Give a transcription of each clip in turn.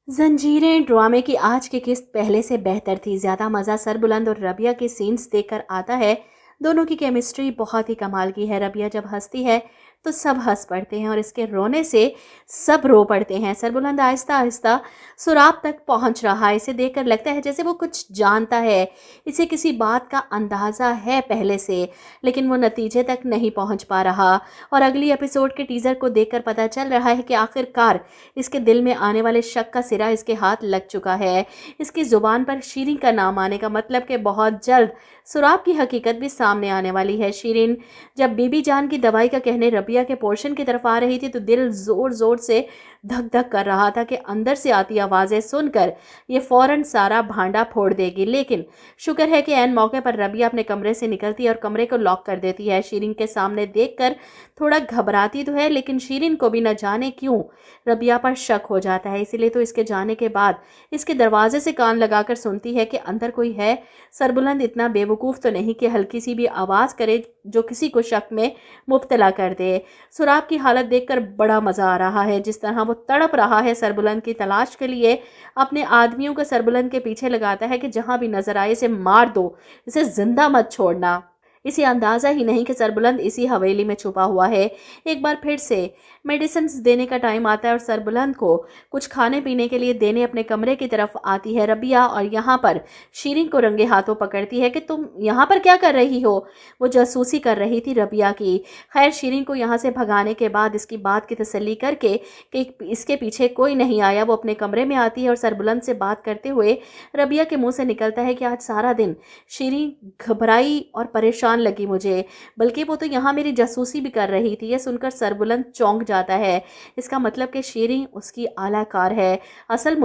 जंजीरें ड्रामे की आज की किस्त पहले से बेहतर थी। ज़्यादा मज़ा सरबुलंद और रबिया के सीन्स देखकर आता है। दोनों की केमिस्ट्री बहुत ही कमाल की है। रबिया जब हंसती है तो सब हंस पड़ते हैं और इसके रोने से सब रो पड़ते हैं। सरबुलंद आहिस्ता आहिस्ता सुराग तक पहुंच रहा है। इसे देखकर लगता है जैसे वो कुछ जानता है, इसे किसी बात का अंदाज़ा है पहले से, लेकिन वो नतीजे तक नहीं पहुंच पा रहा। और अगली एपिसोड के टीज़र को देखकर पता चल रहा है कि आखिरकार इसके दिल में आने वाले शक का सिरा इसके हाथ लग चुका है। इसकी ज़ुबान पर शीरीन का नाम आने का मतलब कि बहुत जल्द सुराग की हकीकत भी सामने आने वाली है। शीरीन जब बीबी जान की दवाई का कहने रबिया के पोर्शन की तरफ आ रही थी तो दिल ज़ोर ज़ोर से धक धक कर रहा था कि अंदर से आती आवाज़ें सुनकर ये फ़ौरन सारा भांडा फोड़ देगी। लेकिन शुक्र है कि ऐन मौके पर रबिया अपने कमरे से निकलती है और कमरे को लॉक कर देती है। शीरीन के सामने देखकर थोड़ा घबराती तो है, लेकिन शीरीन को भी न जाने क्यों रबिया पर शक हो जाता है। इसीलिए तो इसके जाने के बाद इसके दरवाजे से कान लगाकर सुनती है कि अंदर कोई है। सरबुलंद इतना बेवकूफ़ तो नहीं कि हल्की सी भी आवाज़ करे जो किसी को शक में मुब्तला कर दे। सुराग की हालत देखकर बड़ा मज़ा आ रहा है। जिस तरह वो तड़प रहा है सरबुलंद की तलाश के लिए, अपने आदमियों को सरबुलंद के पीछे लगाता है कि जहाँ भी नजर आए इसे मार दो, इसे जिंदा मत छोड़ना। इसे अंदाज़ा ही नहीं कि सरबुलंद इसी हवेली में छुपा हुआ है। एक बार फिर से मेडिसिन देने का टाइम आता है और सरबुलंद को कुछ खाने पीने के लिए देने अपने कमरे की तरफ आती है रबिया, और यहाँ पर शीरीन को रंगे हाथों पकड़ती है कि तुम यहाँ पर क्या कर रही हो। वो जासूसी कर रही थी रबिया की। खैर शीरीन को यहाँ से भगाने के बाद इसकी बात की तसल्ली करके कि इसके पीछे कोई नहीं आया, वो अपने कमरे में आती है और सरबुलंद से बात करते हुए रबिया के मुँह से निकलता है कि आज सारा दिन शीरीन घबराई और परेशान लगी मुझे, बल्कि वो तो यहाँ मेरी जासूसी भी कर रही थी। ये सुनकर सरबुलंद चौंक जाता है। इसका मतलब कि शीरीन उसकी आलाकार है। असल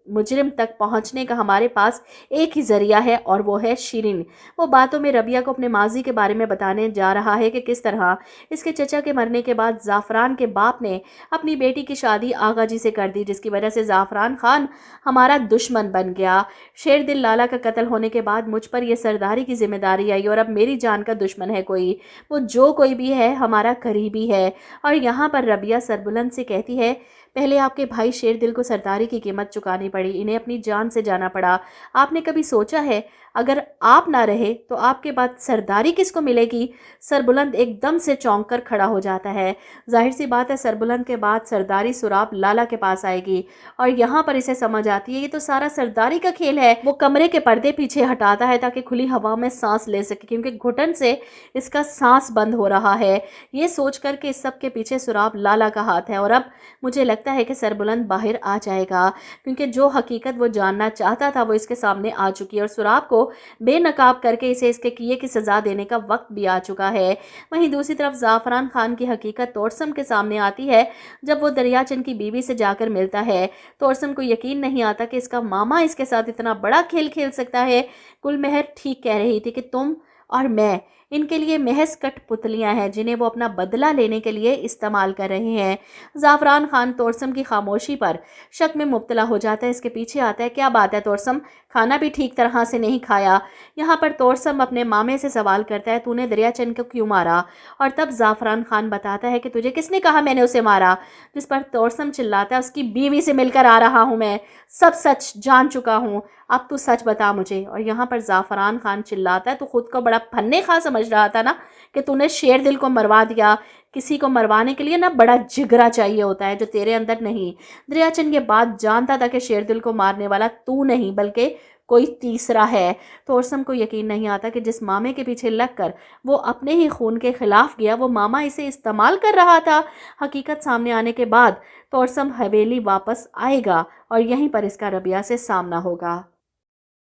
मुजरिम तक पहुँचने का हमारे पास एक ही जरिया है और वो है शीरीन। वो बातों में रबिया को अपने माजी के बारे में बताने जा रहा है कि किस तरह इसके चचा के मरने के बाद ज़ाफ़रान के बाप ने अपनी बेटी की शादी आगा जी से कर दी, जिसकी वजह से ज़ाफ़रान खान हमारा दुश्मन बन गया। शेर दिल लाला का कत्ल होने के बाद मुझ पर यह सरदारी की जिम्मेदारी आई और अब मेरी जान का दुश्मन है कोई, वो जो कोई भी है हमारा करीबी है। और यहाँ पर रबिया सरबुलंद से कहती है, पहले आपके भाई शेर दिल को सरदारी की कीमत चुकानी पड़ी, इन्हें अपनी जान से जाना पड़ा। आपने कभी सोचा है अगर आप ना रहे तो आपके बाद सरदारी किसको मिलेगी। सरबुलंद एकदम से चौंक कर खड़ा हो जाता है। जाहिर सी बात है सरबुलंद के बाद सरदारी सुराब लाला के पास आएगी और यहाँ पर इसे समझ आती है ये तो सारा सरदारी का खेल है। वो कमरे के पर्दे पीछे हटाता है ताकि खुली हवा में सांस ले सके, क्योंकि घुटन से इसका सांस बंद हो रहा है। ये सोच कर के इस सब के पीछे सुराब लाला का हाथ है और अब मुझे लगता है कि सरबुलंद बाहर आ जाएगा, क्योंकि जो हकीकत वो जानना चाहता था वो इसके सामने आ चुकी है और सुराब को बेनकाब करके इसे इसके किए की सजा देने का वक्त भी आ चुका है। वहीं दूसरी तरफ ज़ाफ़रान खान की हकीकत तोरसम के सामने आती है जब वो दरियाचंद की बीवी से जाकर मिलता है। तोरसम को यकीन नहीं आता कि इसका मामा इसके साथ इतना बड़ा खेल खेल सकता है। गुलमहर ठीक कह रही थी कि तुम और मैं इनके लिए महज कठपुतलियां हैं जिन्हें वो अपना बदला लेने के लिए इस्तेमाल कर रहे हैं। ज़ाफ़रान खान तोरसम की खामोशी पर शक में मुब्तला हो जाता है। इसके पीछे आता है, क्या बात है तोरसम, खाना भी ठीक तरह से नहीं खाया। यहाँ पर तोरसम अपने मामे से सवाल करता है, तूने दरियाचंद को क्यों मारा। और तब ज़ाफ़रान खान बताता है कि तुझे किसने कहा मैंने उसे मारा। जिस पर तोरसम चिल्लाता है, उसकी बीवी से मिलकर आ रहा हूँ मैं, सब सच जान चुका हूँ, अब तू सच बता मुझे। और यहाँ पर ज़ाफ़रान खान चिल्लाता है, तो खुद को बड़ा फन्ने खा समझ रहा था ना कि तूने शेर दिल को मरवा दिया। किसी को मरवाने के लिए ना बड़ा जिगरा चाहिए होता है जो तेरे अंदर नहीं। दरियाचंद ये बात जानता था कि शेर दिल को मारने वाला तू नहीं बल्कि कोई तीसरा है। तोरसम को यकीन नहीं आता कि जिस मामे के पीछे लगकर वो अपने ही खून के खिलाफ गया वो मामा इसे इस्तेमाल कर रहा था। हकीकत सामने आने के बाद तोरसम हवेली वापस आएगा और यहीं पर इसका रबिया से सामना होगा।